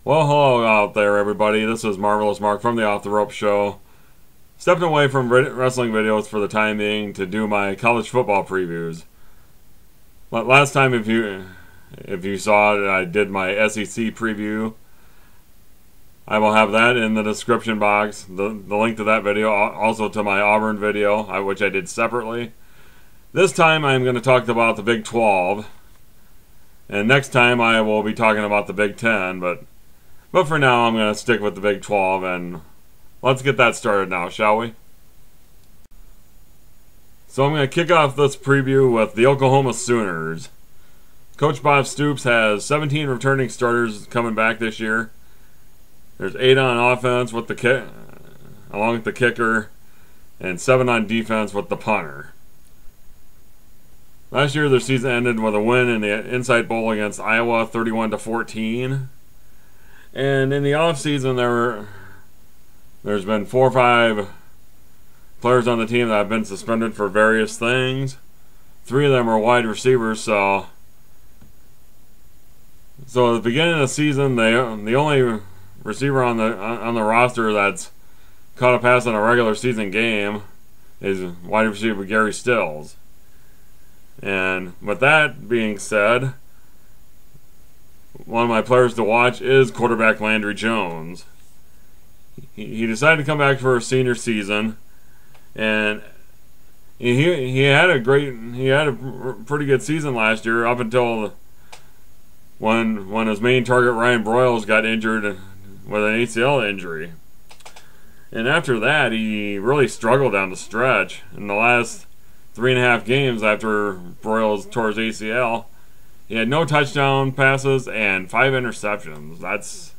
Well, hello out there, everybody. This is Marvelous Mark from the Off the Rope Show. Stepping away from wrestling videos for the time being to do my college football previews. Last time, if you saw it, I did my SEC preview. I will have that in the description box. The link to that video, also to my Auburn video, which I did separately. This time, I'm going to talk about the Big 12. And next time, I will be talking about the Big 10, but for now, I'm going to stick with the Big 12, and let's get that started now, shall we? So I'm going to kick off this preview with the Oklahoma Sooners. Coach Bob Stoops has 17 returning starters coming back this year. There's 8 on offense with along with the kicker, and 7 on defense with the punter. Last year, their season ended with a win in the Insight Bowl against Iowa, 31-14. And in the offseason, there's been 4 or 5 players on the team that have been suspended for various things. 3 of them are wide receivers, so at the beginning of the season, the only receiver on the roster that's caught a pass in a regular season game is wide receiver Gary Stills. And with that being said, one of my players to watch is quarterback Landry Jones. He decided to come back for his senior season, and he had a pretty good season last year up until when his main target Ryan Broyles got injured with an ACL injury. And after that, he really struggled down the stretch. In the last 3.5 games after Broyles tore his ACL, he had no touchdown passes and 5 interceptions.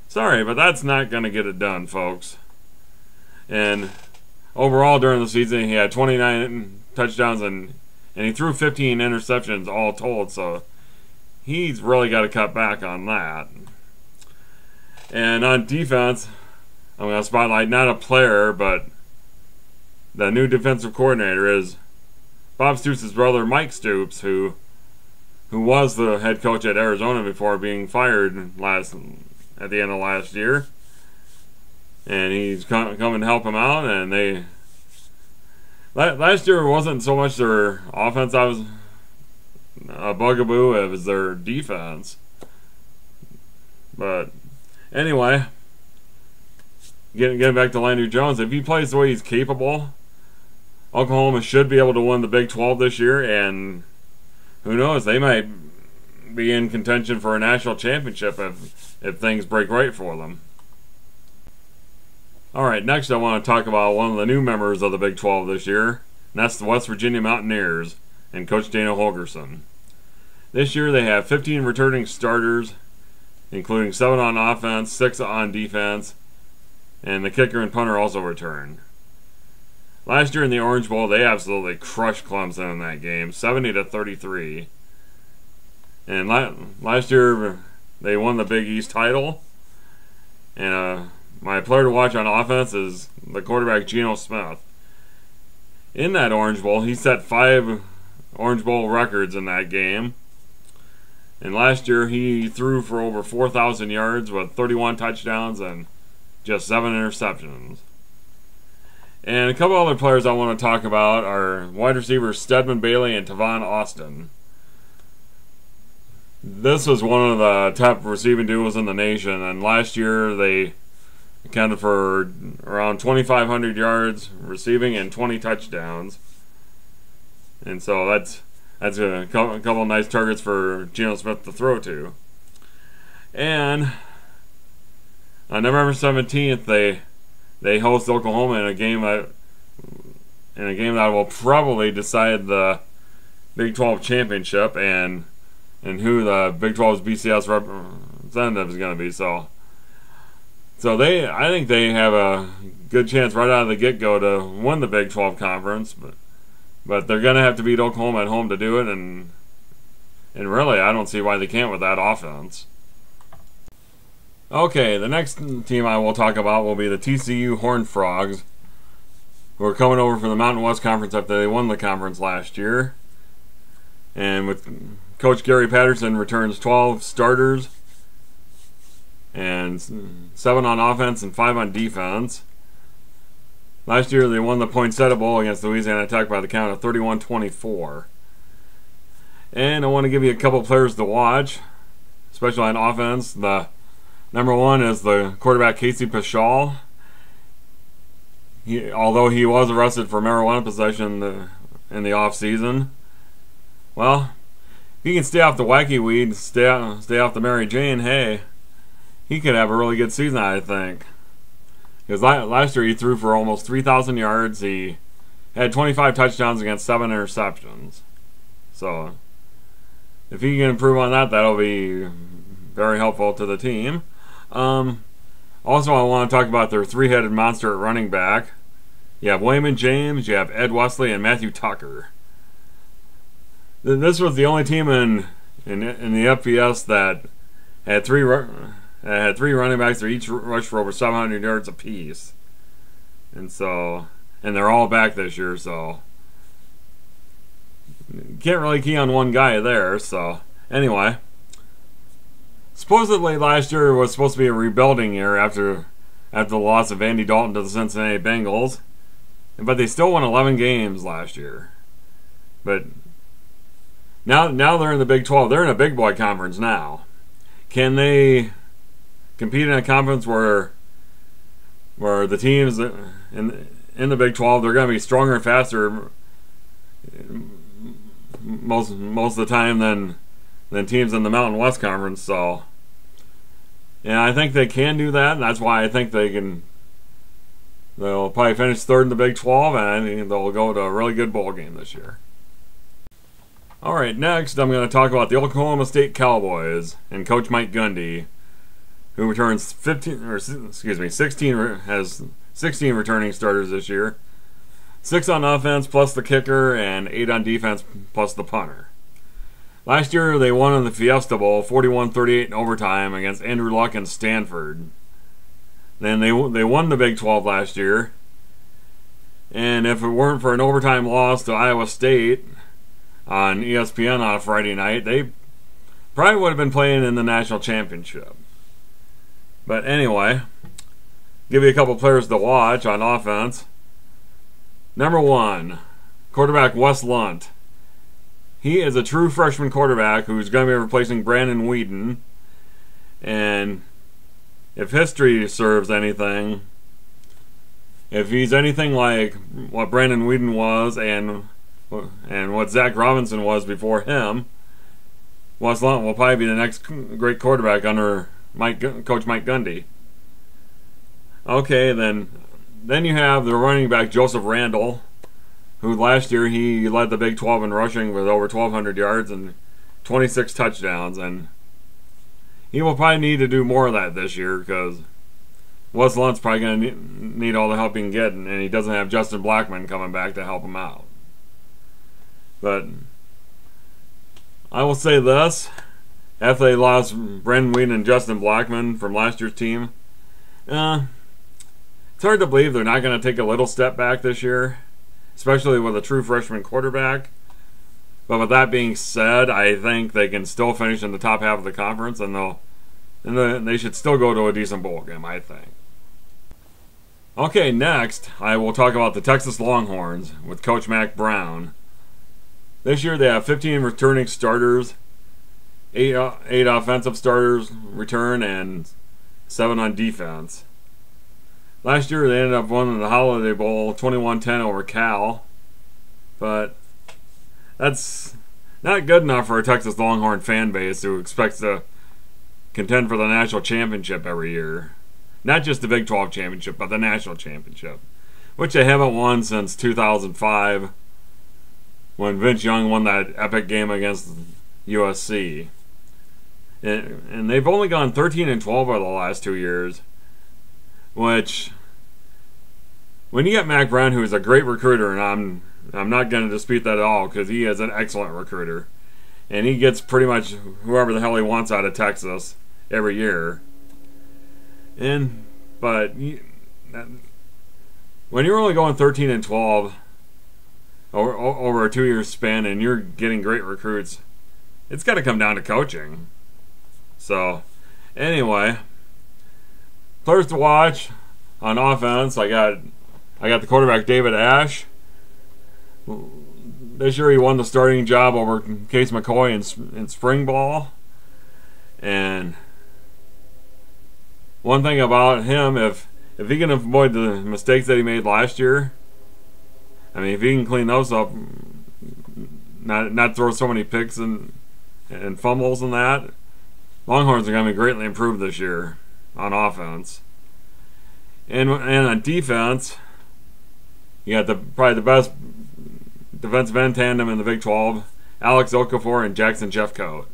Sorry, but that's not going to get it done, folks. And overall during the season, he had 29 touchdowns and he threw 15 interceptions all told, so he's really got to cut back on that. And on defense, I'm going to spotlight not a player, but the new defensive coordinator is Bob Stoops' brother, Mike Stoops, who was the head coach at Arizona before being fired at the end of last year. And he's come and help him out. And last year wasn't so much their offense I was a bugaboo, it was their defense. But anyway, getting back to Landry Jones, if he plays the way he's capable, Oklahoma should be able to win the Big 12 this year, and who knows, they might be in contention for a national championship if things break right for them. Alright, next I want to talk about one of the new members of the Big 12 this year, and that's the West Virginia Mountaineers and Coach Dana Holgorsen. This year they have 15 returning starters, including 7 on offense, 6 on defense, and the kicker and punter also returned. Last year in the Orange Bowl, they absolutely crushed Clemson in that game, 70-33. And last year, they won the Big East title. And my player to watch on offense is the quarterback Geno Smith. In that Orange Bowl, he set 5 Orange Bowl records in that game. And last year, he threw for over 4,000 yards with 31 touchdowns and just 7 interceptions. And a couple other players I want to talk about are wide receivers Stedman Bailey and Tavon Austin. This was one of the top receiving duos in the nation, and last year they accounted for around 2,500 yards receiving and 20 touchdowns. And so that's a couple of nice targets for Geno Smith to throw to. And on November 17th, they host Oklahoma in a game that will probably decide the Big 12 championship and who the Big 12's BCS representative is going to be. So I think they have a good chance right out of the get-go to win the Big 12 conference, but they're going to have to beat Oklahoma at home to do it, and really I don't see why they can't with that offense. Okay, the next team I will talk about will be the TCU Horned Frogs, who are coming over from the Mountain West Conference after they won the conference last year. And with Coach Gary Patterson returns 12 starters, and 7 on offense and 5 on defense. Last year, they won the Poinsettia Bowl against Louisiana Tech by the count of 31-24. And I want to give you a couple players to watch, especially on offense. The number one is the quarterback Casey Paschal. Although he was arrested for marijuana possession in the off-season, well, if he can stay off the wacky weed, stay off the Mary Jane, hey, he could have a really good season, I think. Because last year he threw for almost 3,000 yards. He had 25 touchdowns against 7 interceptions. So, if he can improve on that, that'll be very helpful to the team. Also, I want to talk about their three-headed monster at running back. You have Wayman James, you have Ed Wesley, and Matthew Tucker. This was the only team in the FBS that had three running backs that each rushed for over 700 yards apiece. And they're all back this year, so can't really key on one guy there. So anyway, supposedly last year was supposed to be a rebuilding year after the loss of Andy Dalton to the Cincinnati Bengals, but they still won 11 games last year. But now they're in the Big 12. They're in a big boy conference now. Can they compete in a conference where the teams in the Big 12, they're going to be stronger and faster most of the time than teams in the Mountain West Conference? So, yeah, I think they can do that, and that's why I think they'll probably finish third in the Big 12, and I think they'll go to a really good bowl game this year. All right, next I'm going to talk about the Oklahoma State Cowboys and Coach Mike Gundy, who returns 16 returning starters this year. 6 on offense plus the kicker, and 8 on defense plus the punter. Last year they won in the Fiesta Bowl 41-38 in overtime against Andrew Luck and Stanford. Then they won the Big 12 last year, and if it weren't for an overtime loss to Iowa State on ESPN on a Friday night, they probably would have been playing in the national championship. But anyway, give you a couple players to watch on offense. Number 1, quarterback Wes Lunt. He is a true freshman quarterback who's going to be replacing Brandon Weeden. And if history serves anything, if he's anything like what Brandon Weeden was and what Zach Robinson was before him, Wes Lunt will probably be the next great quarterback under Coach Mike Gundy. Okay, then you have the running back Joseph Randall, who last year he led the Big 12 in rushing with over 1,200 yards and 26 touchdowns, and he will probably need to do more of that this year because Wes Lunt's probably going to need all the help he can get, and he doesn't have Justin Blackman coming back to help him out. But I will say this, after they lost Brandon Weeden and Justin Blackman from last year's team, it's hard to believe they're not going to take a little step back this year, especially with a true freshman quarterback. But with that being said, I think they can still finish in the top half of the conference, and they should still go to a decent bowl game, I think. Okay, next I will talk about the Texas Longhorns with Coach Mack Brown. This year they have 15 returning starters, 8 offensive starters return, and 7 on defense. Last year they ended up winning the Holiday Bowl 21-10 over Cal, but that's not good enough for a Texas Longhorn fan base who expects to contend for the national championship every year. Not just the Big 12 championship, but the national championship, which they haven't won since 2005 when Vince Young won that epic game against USC. And they've only gone 13-12 over the last 2 years, which, when you get Mack Brown, who is a great recruiter, and I'm not going to dispute that at all because he is an excellent recruiter, and he gets pretty much whoever the hell he wants out of Texas every year. But when you're only going 13-12 over a 2-year span, and you're getting great recruits, it's got to come down to coaching. So, anyway, players to watch on offense, I got the quarterback David Ash. This year he won the starting job over Case McCoy in spring ball. And one thing about him, if he can avoid the mistakes that he made last year, I mean, if he can clean those up, not throw so many picks and fumbles and that, Longhorns are going to be greatly improved this year on offense. And on defense, you got probably the best defensive end tandem in the Big 12, Alex Okafor and Jackson Jeffcoat.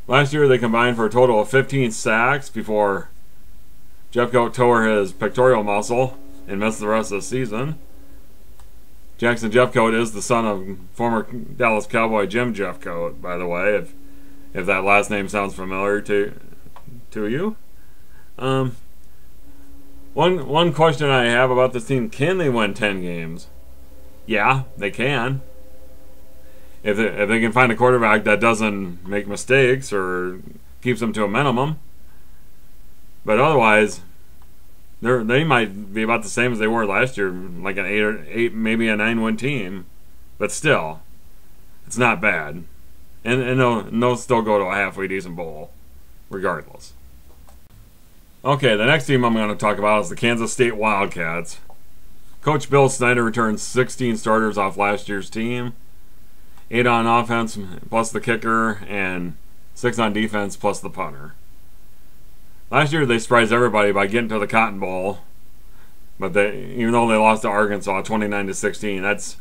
Last year they combined for a total of 15 sacks before Jeffcoat tore his pectoral muscle and missed the rest of the season. Jackson Jeffcoat is the son of former Dallas Cowboy Jim Jeffcoat, by the way, if that last name sounds familiar to you. One question I have about this team: can they win 10 games? Yeah, they can. If they can find a quarterback that doesn't make mistakes or keeps them to a minimum. But otherwise, they might be about the same as they were last year, like an 8 maybe a 9-win team. But still, it's not bad. And they'll still go to a halfway decent bowl, regardless. Okay, the next team I'm going to talk about is the Kansas State Wildcats. Coach Bill Snyder returned 16 starters off last year's team. 8 on offense plus the kicker, and 6 on defense plus the punter. Last year they surprised everybody by getting to the Cotton Bowl, but even though they lost to Arkansas 29-16, that's,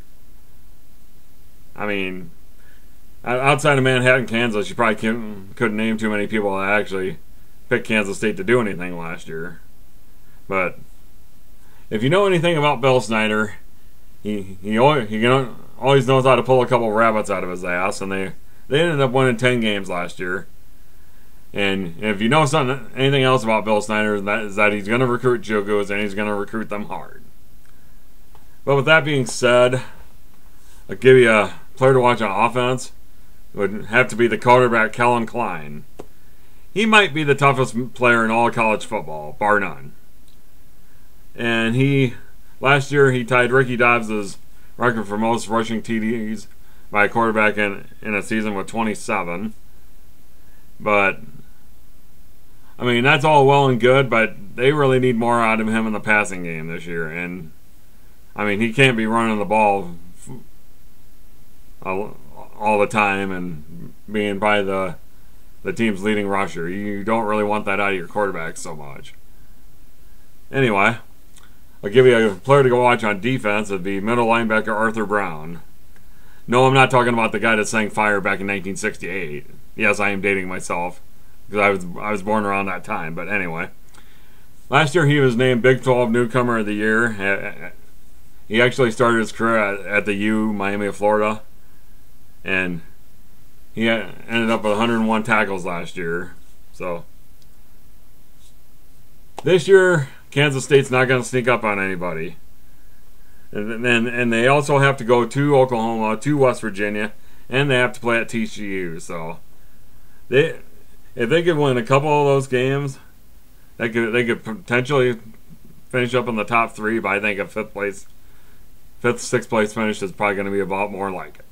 I mean, outside of Manhattan, Kansas, you probably couldn't name too many people that actually picked Kansas State to do anything last year. But if you know anything about Bill Snyder, he always knows how to pull a couple rabbits out of his ass, and they ended up winning 10 games last year. And if you know anything else about Bill Snyder, is that he's going to recruit Jugos, and he's going to recruit them hard. But with that being said, I'll give you a player to watch on offense. It would have to be the quarterback Kellen Klein. He might be the toughest player in all of college football, bar none. And last year he tied Ricky Dobbs' record for most rushing TDs by a quarterback in a season with 27. But, I mean, that's all well and good, but they really need more out of him in the passing game this year. And, I mean, he can't be running the ball all the time and being by the team's leading rusher. You don't really want that out of your quarterback so much. Anyway, I'll give you a player to go watch on defense. It'd be middle linebacker Arthur Brown. No, I'm not talking about the guy that sang Fire back in 1968. Yes, I am dating myself because I was born around that time. But anyway, last year he was named Big 12 Newcomer of the Year. He actually started his career at the U, Miami of Florida, and he ended up with 101 tackles last year. So this year, Kansas State's not going to sneak up on anybody. And they also have to go to Oklahoma, to West Virginia, and they have to play at TCU. So if they could win a couple of those games, they could potentially finish up in the top 3. But I think a 5th, 6th place finish is probably going to be about more like it.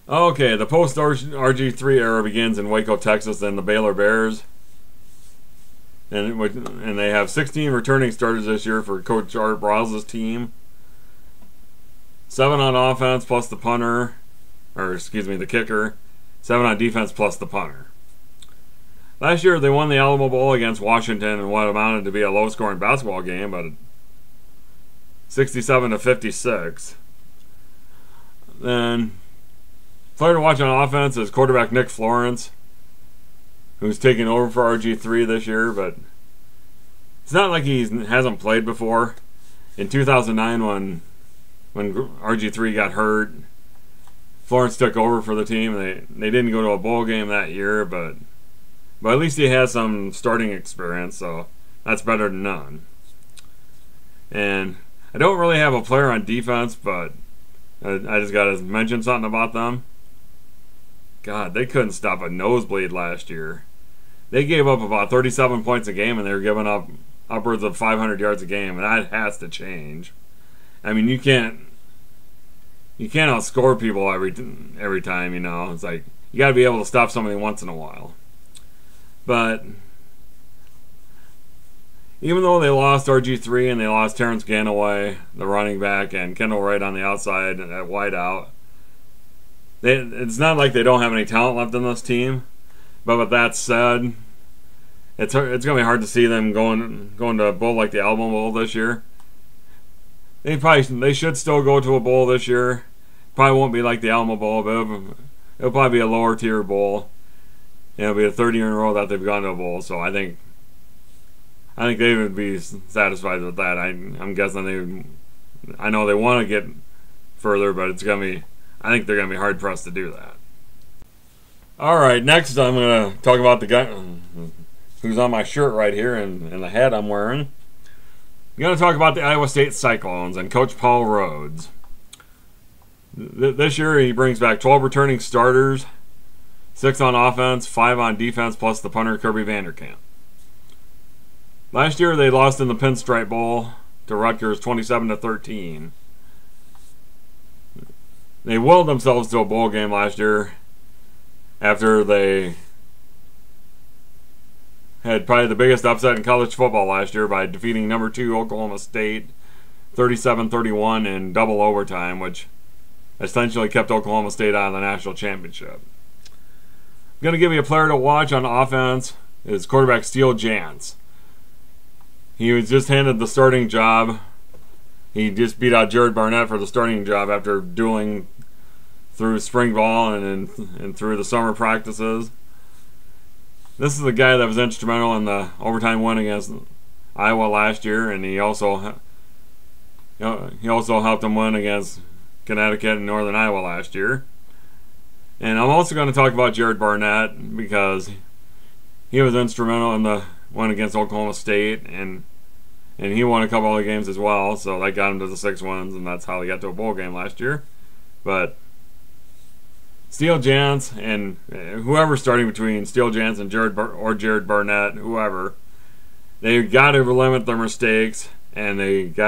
Okay, the post-RG3 era begins in Waco, Texas, and the Baylor Bears. And they have 16 returning starters this year for Coach Art Briles' team. 7 on offense plus the punter, the kicker. 7 on defense plus the punter. Last year they won the Alamo Bowl against Washington in what amounted to be a low-scoring basketball game, but 67-56. Then, player to watch on offense is quarterback Nick Florence, who's taking over for RG3 this year, but it's not like he hasn't played before. In 2009, when RG3 got hurt, Florence took over for the team. They didn't go to a bowl game that year, but at least he has some starting experience, so that's better than none. And I don't really have a player on defense, but I just got to mention something about them. God, they couldn't stop a nosebleed last year. they gave up about 37 points a game, and they were giving up upwards of 500 yards a game, and that has to change. I mean, you can't outscore people every time. You know, it's like you got to be able to stop somebody once in a while. But even though they lost RG3 and they lost Terrence Ganaway, the running back, and Kendall Wright on the outside at wideout, it's not like they don't have any talent left in this team. But with that said, it's going to be hard to see them going to a bowl like the Alamo Bowl this year. They should still go to a bowl this year. Probably won't be like the Alamo Bowl, but it'll probably be a lower tier bowl. It'll be the third year in a row that they've gone to a bowl. So I think they would be satisfied with that. I'm guessing I know they want to get further, but I think they're gonna be hard pressed to do that. All right, next I'm gonna talk about the guy who's on my shirt right here and the hat I'm wearing. I'm gonna talk about the Iowa State Cyclones and Coach Paul Rhodes. This year he brings back 12 returning starters, 6 on offense, 5 on defense, plus the punter Kirby Vanderkamp. Last year they lost in the Pinstripe Bowl to Rutgers 27-13. They willed themselves to a bowl game last year after they had probably the biggest upset in college football last year by defeating number 2 Oklahoma State 37-31 in double overtime, which essentially kept Oklahoma State out of the national championship. I'm going to give you a player to watch on offense is quarterback Steele Jantz. He was just handed the starting job. He just beat out Jared Barnett for the starting job after dueling through spring ball and through the summer practices. This is the guy that was instrumental in the overtime win against Iowa last year, and he also helped them win against Connecticut and Northern Iowa last year. And I'm also going to talk about Jared Barnett because he was instrumental in the win against Oklahoma State, and he won a couple other games as well, so that got him to the 6 wins, and that's how he got to a bowl game last year. But Steele Jantz and whoever's starting between Steele Jantz and Jared Barnett, whoever, they got to limit their mistakes, and they just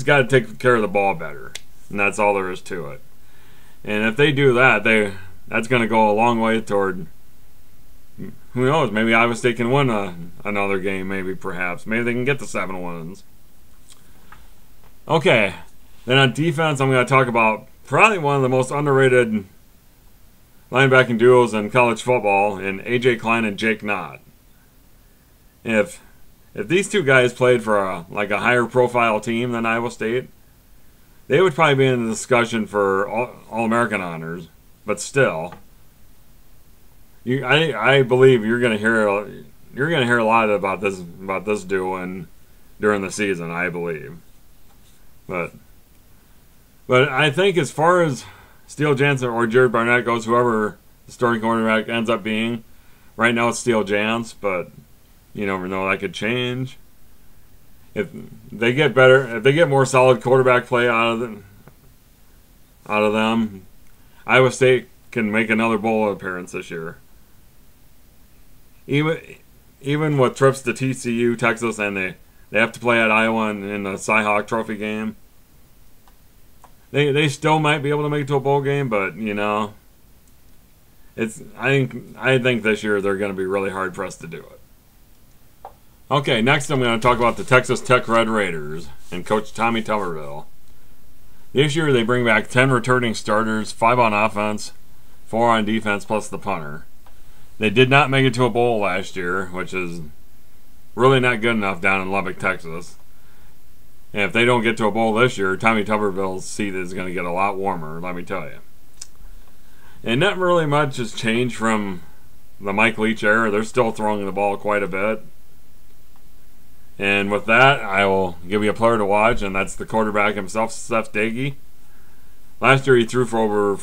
got to take care of the ball better, and that's all there is to it. And if they do that, that's going to go a long way toward, who knows, maybe Iowa State can win another game, maybe they can get to 7 wins. Okay, then on defense, I'm going to talk about probably one of the most underrated linebacking duos in college football in A.J. Klein and Jake Knott. If these two guys played for a higher profile team than Iowa State, they would probably be in the discussion for All-American honors, but still, I believe you're going to hear a lot about this duo during the season. I believe, but I think as far as Steele Jantz or Jared Barnett goes, whoever the starting quarterback ends up being, right now it's Steele Jantz, but you never know, that could change. If they get better, if they get more solid quarterback play out of them, Iowa State can make another bowl appearance this year. Even with trips to TCU, Texas, and they have to play at Iowa in the Cy-Hawk Trophy game, they still might be able to make it to a bowl game, but you know, I think this year they're going to be really hard pressed to do it. Okay, next I'm going to talk about the Texas Tech Red Raiders and Coach Tommy Tuberville. This year they bring back 10 returning starters, 5 on offense, 4 on defense, plus the punter. They did not make it to a bowl last year, which is really not good enough down in Lubbock, Texas. And if they don't get to a bowl this year, Tommy Tuberville's seat is going to get a lot warmer, let me tell you. And not really much has changed from the Mike Leach era. They're still throwing the ball quite a bit. And with that, I will give you a player to watch, and that's the quarterback himself, Seth Doege. Last year he threw for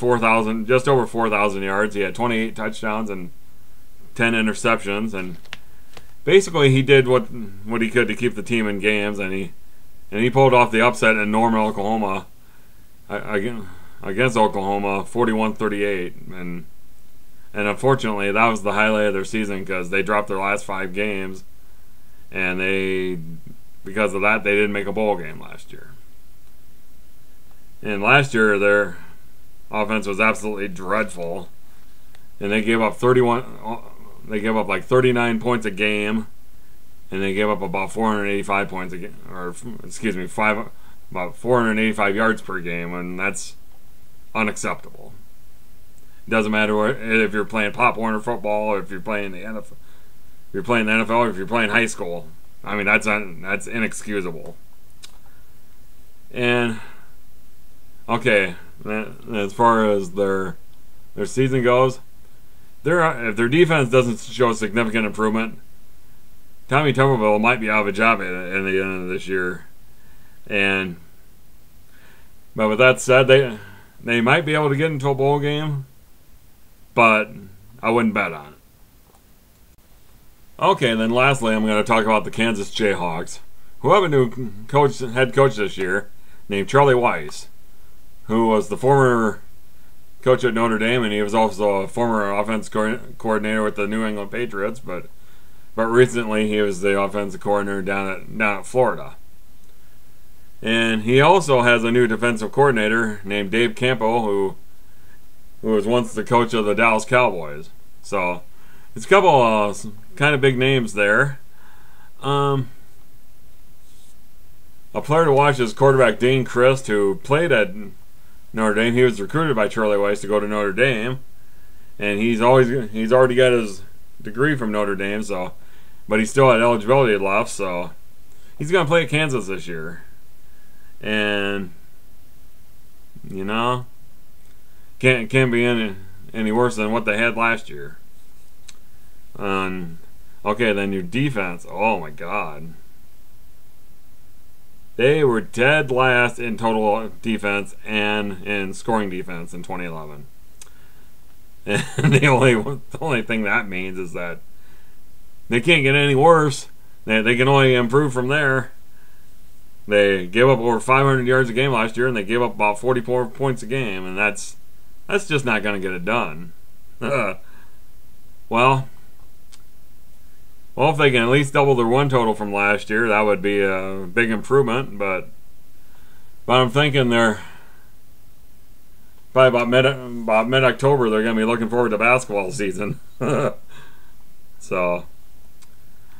just over 4,000 yards. He had 28 touchdowns and 10 interceptions, and basically he did what he could to keep the team in games, and he pulled off the upset in Norman, Oklahoma, against Oklahoma, 41-38, and And unfortunately, that was the highlight of their season because they dropped their last 5 games, and because of that, they didn't make a bowl game last year. And last year, their offense was absolutely dreadful, and they gave up 31. They gave up like 39 points a game, and they gave up about 485 points a game, or excuse me, about 485 yards per game, and that's unacceptable. It doesn't matter if you're playing Pop Warner football, or if you're playing the NFL, if you're playing the NFL, or if you're playing high school. I mean, that's inexcusable. And okay, as far as their season goes, if their defense doesn't show significant improvement, Tommy Tuberville might be out of a job at the end of this year. But with that said, they might be able to get into a bowl game, but I wouldn't bet on it. Okay, then lastly, I'm going to talk about the Kansas Jayhawks, who have a new head coach this year named Charlie Weis, who was the former coach at Notre Dame, and he was also a former offense coordinator with the New England Patriots, but recently he was the offensive coordinator down at Florida. And he also has a new defensive coordinator named Dave Campo, who was once the coach of the Dallas Cowboys. So it's a couple of kind of big names there. A player to watch is quarterback Dane Christ, who played at Notre Dame. He was recruited by Charlie Weis to go to Notre Dame, and he's already got his degree from Notre Dame. But he still had eligibility left, so he's going to play at Kansas this year. And can't be any worse than what they had last year. Okay, then your defense. Oh my God, they were dead last in total defense and in scoring defense in 2011. And the only thing that means is that they can't get any worse. They can only improve from there. They gave up over 500 yards a game last year, and they gave up about 44 points a game, and that's just not going to get it done. Well, if they can at least double their win total from last year, that would be a big improvement. But I'm thinking they're probably about mid-October. They're going to be looking forward to basketball season. So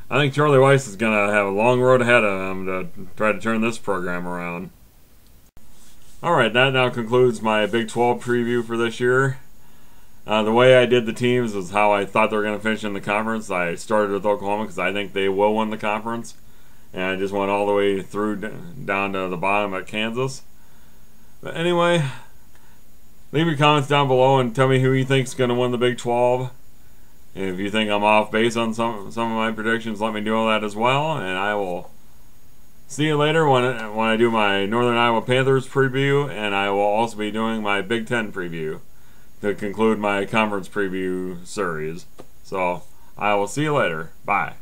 I think Charlie Weis is going to have a long road ahead of him to try to turn this program around. Alright, that now concludes my Big 12 preview for this year. The way I did the teams was how I thought they were going to finish in the conference. I started with Oklahoma because I think they will win the conference. And I just went all the way through down to the bottom at Kansas. But anyway, leave your comments down below and tell me who you think is going to win the Big 12. If you think I'm off base on some of my predictions, let me know that as well, and I will see you later when I do my Northern Iowa Panthers preview, and I will also be doing my Big Ten preview to conclude my conference preview series. So I will see you later. Bye.